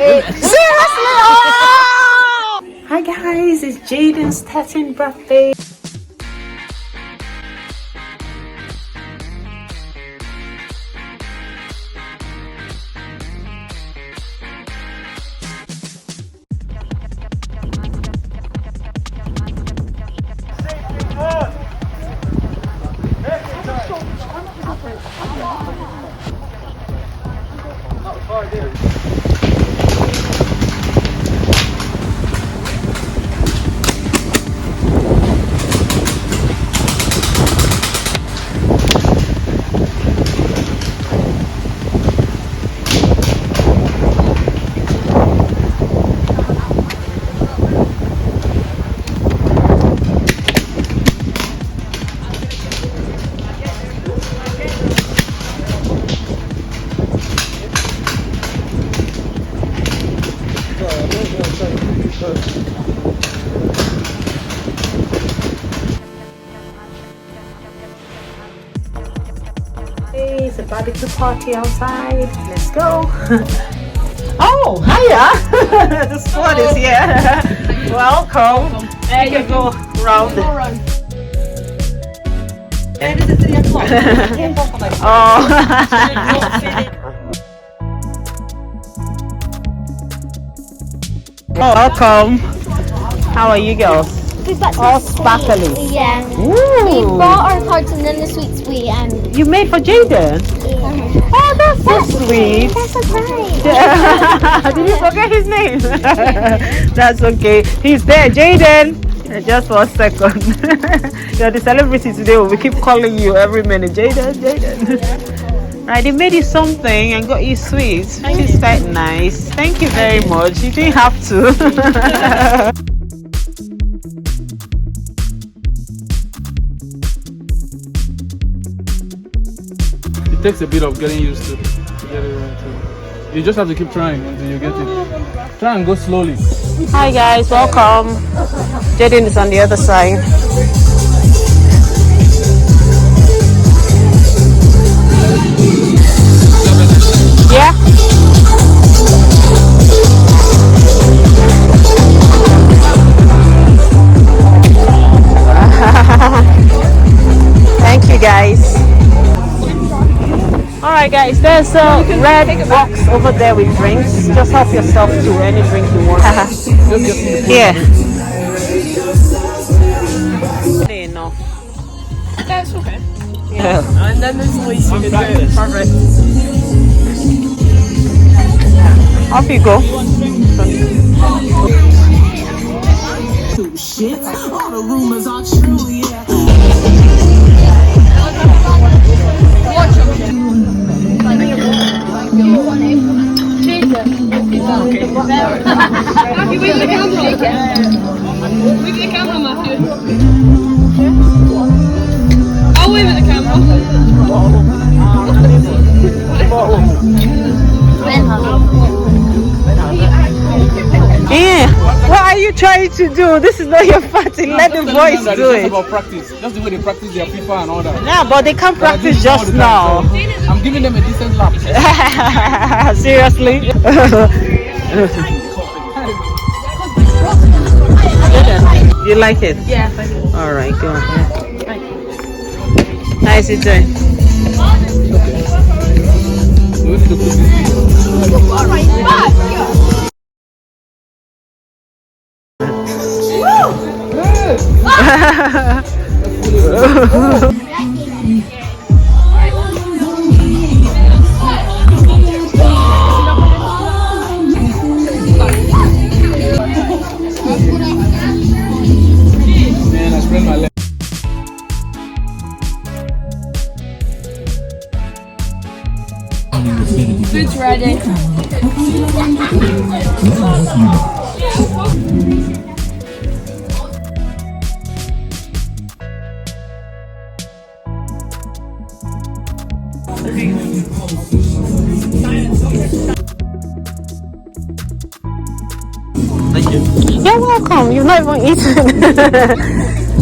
Seriously? Oh! Hi guys, it's Jayden's 13th birthday. Hey, it's a barbecue party outside. Let's go. Oh, hiya. The squad is here. Welcome. There you go round. Oh, welcome. How are you girls? All sparkly. Yeah. Ooh. We bought our cards and then the sweets we You made for Jayden? Yeah. Oh, that's so sweet. That's okay. Did you forget his name? That's okay. He's there, Jayden. Just 1 second. You're the celebrity today. We keep calling you every minute. Jayden, Jayden. Right, they made you something and got you sweets, which is quite nice. Thank you very much. You didn't have to. It takes a bit of getting used to get it right. So you just have to keep trying until you get it. Try and go slowly. Hi guys, welcome. Jayden is on the other side. Yeah? Thank you guys. Alright guys, there's a red box over there with drinks. Just help yourself to any drink you want. Here. No. That's okay. Yeah. And then there's the least you can do. Perfect. Off you go. Shit, all the rumors are true, yeah. Matthew, where's the camera? Where's the camera, Matthew? I'll wave at the camera. Yeah. What are you trying to do? This is not your party. Let the boys do It's it. about practice. That's the way they practice their FIFA and all that. Yeah, but they can't practice just now. I'm giving them a decent lap. Seriously? You like it? Yeah, thank you. Alright, go ahead. How is it doing? We need to put this in. Man, I sprained my leg. Food's ready. Thank you. You're welcome. You've not even eaten.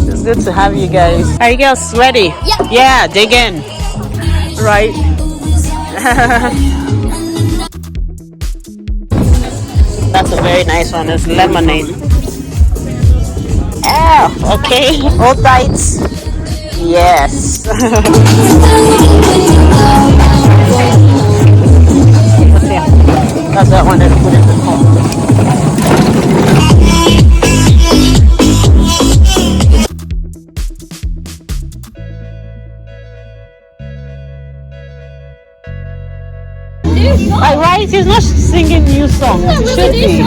It's good to have you guys. Are you guys ready? Yeah. Yeah, dig in. Right. very nice one is lemonade. Oh, okay. Hold tight. Yes. That's that one that I put in the phone. Right, he's not singing new songs. It should be.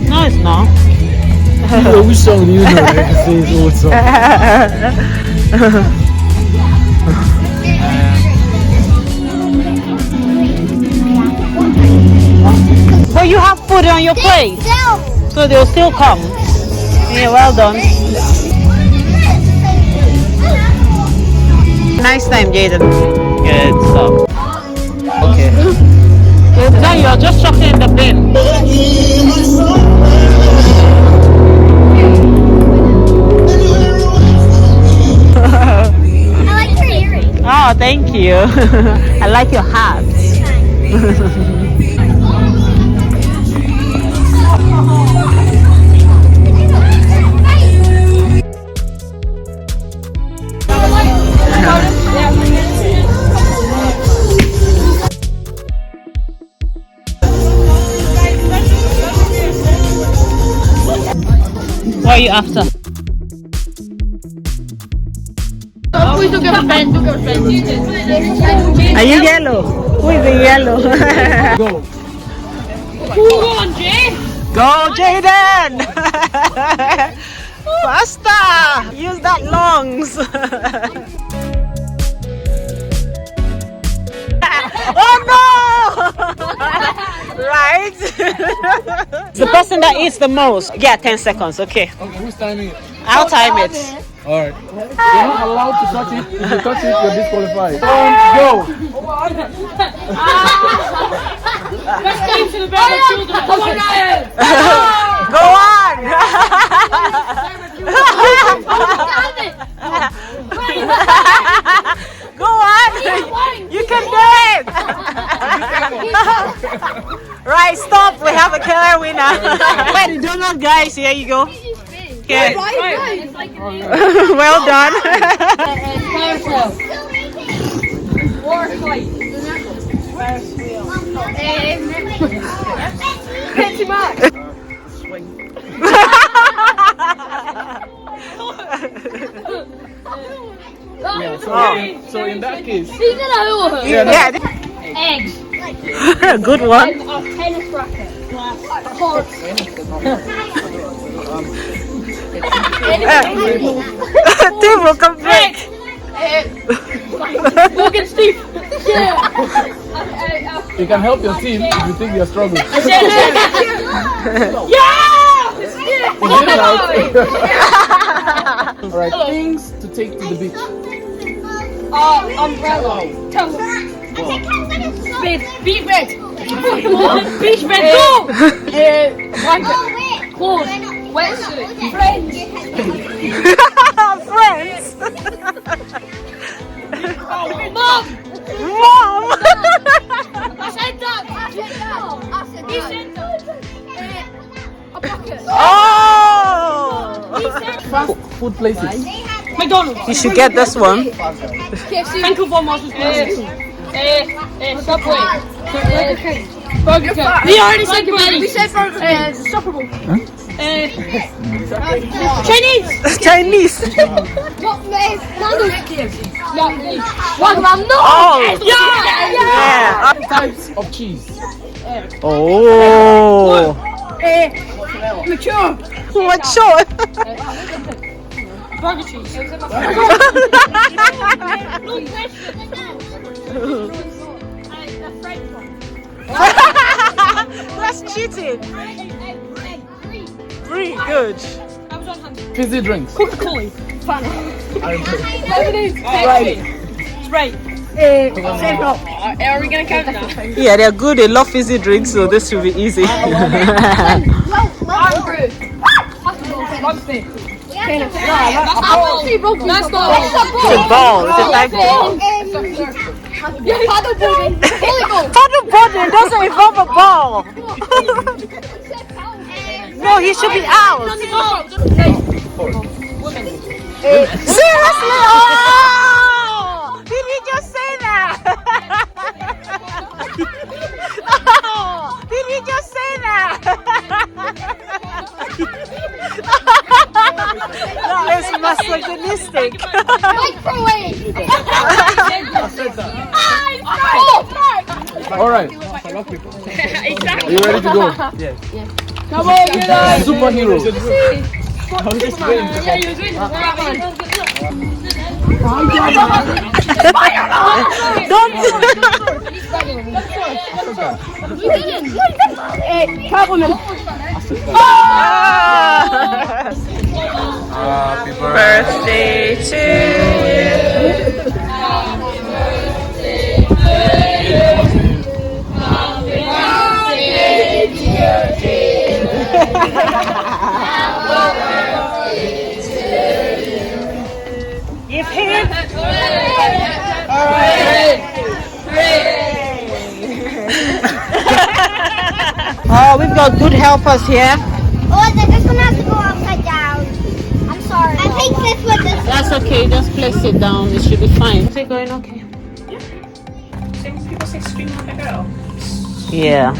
No, it's not. Which song do you know that he sings old song? But you have food on your plate, so they'll still come. Yeah, well done. Nice time, Jayden. Good stuff. Okay. Now you're just chucking in the bin. I like your earrings. Oh, thank you. I like your hat. What are you after? Are you yellow? Who is the yellow? Go. Go, Jayden! Faster! Use that lungs! Oh no! Right? The person that eats the most. Yeah, 10 seconds, okay. Okay, who's timing it? I'll time it. Alright. You're not allowed to touch it. If you touch it, you're disqualified. Go! Go on! Go on! You can do it! Right, stop. We have a killer winner. Wait, the donut, guys. Here you go. Okay. Well done. Yeah, so in that case, Yeah. Eggs. Good one. A tennis racket. Team will come back. Look at Steve. you can help your team if you think they're struggling. Alright, things to take to the beach. Umbrella. Beach bed. Beach bed. Go. Blanket. Clothes. Wetsuit. Friends. Friends. Mom. Mom. I said that. He said that. A bucket. Oh. Fast food places. McDonald's. You should get this one. KFC. Thank you for Subway. Burger King. We already said Burger. We said Burger King. Super Bowl. Chinese. Chinese. Oh. Yeah. Types of cheese. Oh. Mature. Mature. Burger cheese. That's cheating. Pretty good. Fizzy drinks. Coca-Cola. Sprite. Are we gonna count that? Yeah, they're good. They love fizzy drinks, so this should be easy. Let's go. It's a ball. It's a type of ball. Paddleboarding doesn't involve a ball. No, he should be out. Seriously? Oh! Did he just say that? Oh, did he just say that? That is misogynistic. Microwave. All right. Are you ready to go? Yes. Come on, you guys. Superhero. Yeah, you're doing Don't. Happy Birthday to you. Give him. Oh, we've got good helpers here. Oh, this one has to go upside down. I'm sorry. I think this one does. That's okay. Just place it down. It should be fine. Is it going okay? People say scream like a girl. Yeah.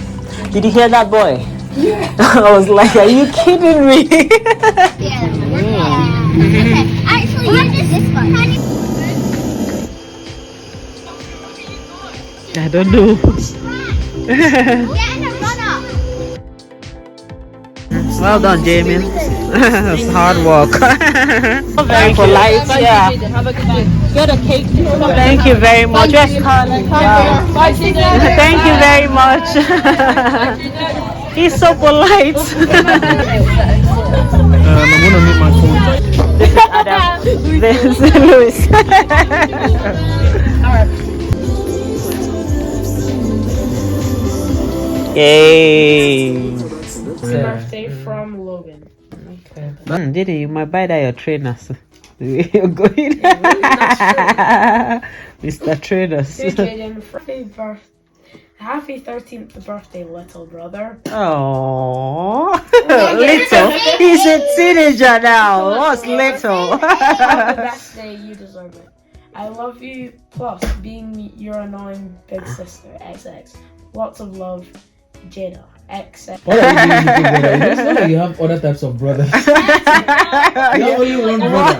Did you hear that boy? Yeah. I was like, are you kidding me? Yeah. Okay. Actually, this one. I don't know. Get in a run-up. Well done, Jamie. That's hard work. Very polite, yeah. Have a good day. Get a cake. Thank you very much. Yes, Carly. Thank you very much. He's so polite. I'm gonna need my phone. This is Adam. This is Louis. Yay. Birthday from Logan. Diddy, you might buy that your trainers. You're going. Mr. Trainers. Dear Jayden, happy 13th birthday, little brother. Oh, little. He's a teenager now. What's little? Have the best day, you deserve it. I love you, plus being your annoying big sister, XX. Lots of love, Jada, XX. What are you doing, brother? It's not like you have other types of brothers. You have only one brother.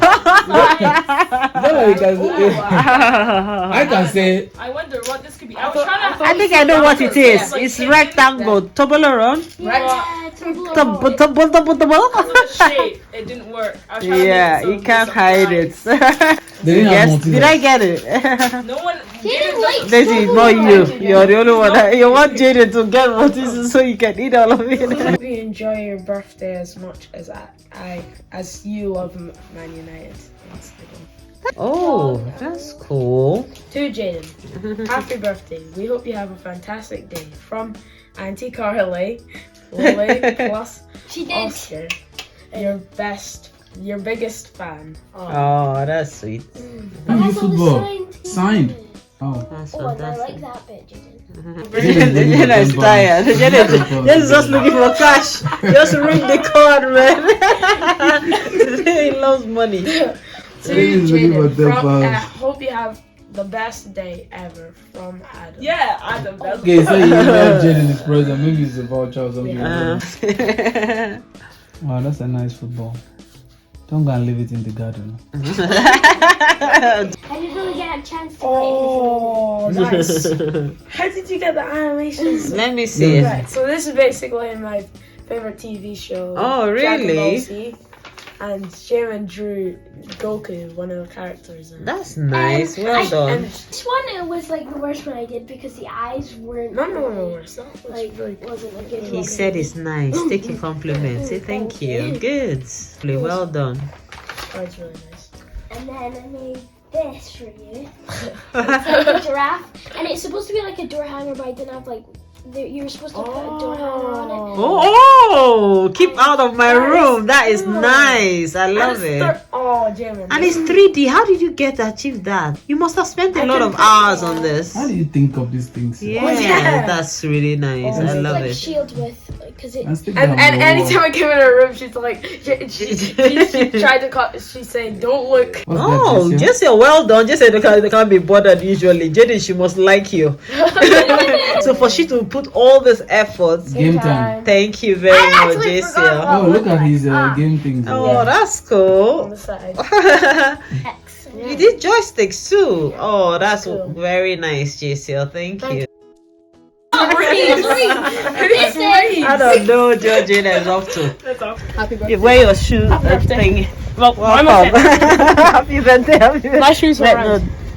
I can say. I wonder what this could be. I was trying to. I think I know what it is. It's rectangle. Toblerone. Shape. It didn't work. I was trying to Yeah, make you can't hide it. They didn't have Yes, multi- did I get it? No one. Daisy, not you. You're the only one. You want Jaden to get what is so you can eat all of it. Hope you enjoy your birthday as much as as you love Man United. Oh, that's cool. To Jayden, happy birthday. We hope you have a fantastic day. From Auntie Carly, Lily plus She did. Oscar, your biggest fan. Oh, that's sweet. You football. Signed. Oh. That's Oh, I fantastic. like that bit, Jaden. Jaden is tired. Jaden is just looking for cash. Just ring the card, man. He loves money. To Jayden, from hope you have the best day ever. From Adam. Yeah, Adam. Okay, so you have Jayden his present. Maybe it's a voucher or something. Wow, that's a nice football. Don't go and leave it in the garden. I didn't really get a chance to play Oh, nice. How did you get the animations? Let me see. Right, so this is basically my favorite TV show. Oh, Dragon Ball really? Z. And Shaman drew Goku, one of the characters. In it. That's nice. Well done. This one, it was like the worst one I did because the eyes weren't. No, it's not. It's Like, really cool. wasn't a good He one. said it's nice. Take a compliment. Say thank you. Good. Well done. Oh, it's really nice. And then I made this for you. It's like a giraffe, and it's supposed to be like a door hanger, but I didn't have like. You were supposed to put a door hanger on it. Oh, keep out of my room. That is nice. I love it. Oh, Jamin. And it's 3D. How did you get to achieve that? You must have spent a lot of hours on this. How do you think of these things? Yeah, that's really nice. I It's love like it. shield with like because it. And stick And them on the anytime wall. I came in her room, she's like, she tried to call. She's saying, "Don't look." What's Oh, that, Jesse, well done. Jesse, they can't be bothered usually. Jaden, she must like you. So for she to put all this effort, Game time. thank you very much, actually Jesse. forgot Oh, look at his game things. Oh, that's On cool. the side. Excellent. You did joysticks too. Oh, that's very nice, JCL. Thank you. I don't know what Jaden is up to. Happy birthday. You wear your shoe thing. Welcome. Happy birthday. Happy birthday. My shoes are Let- red. no,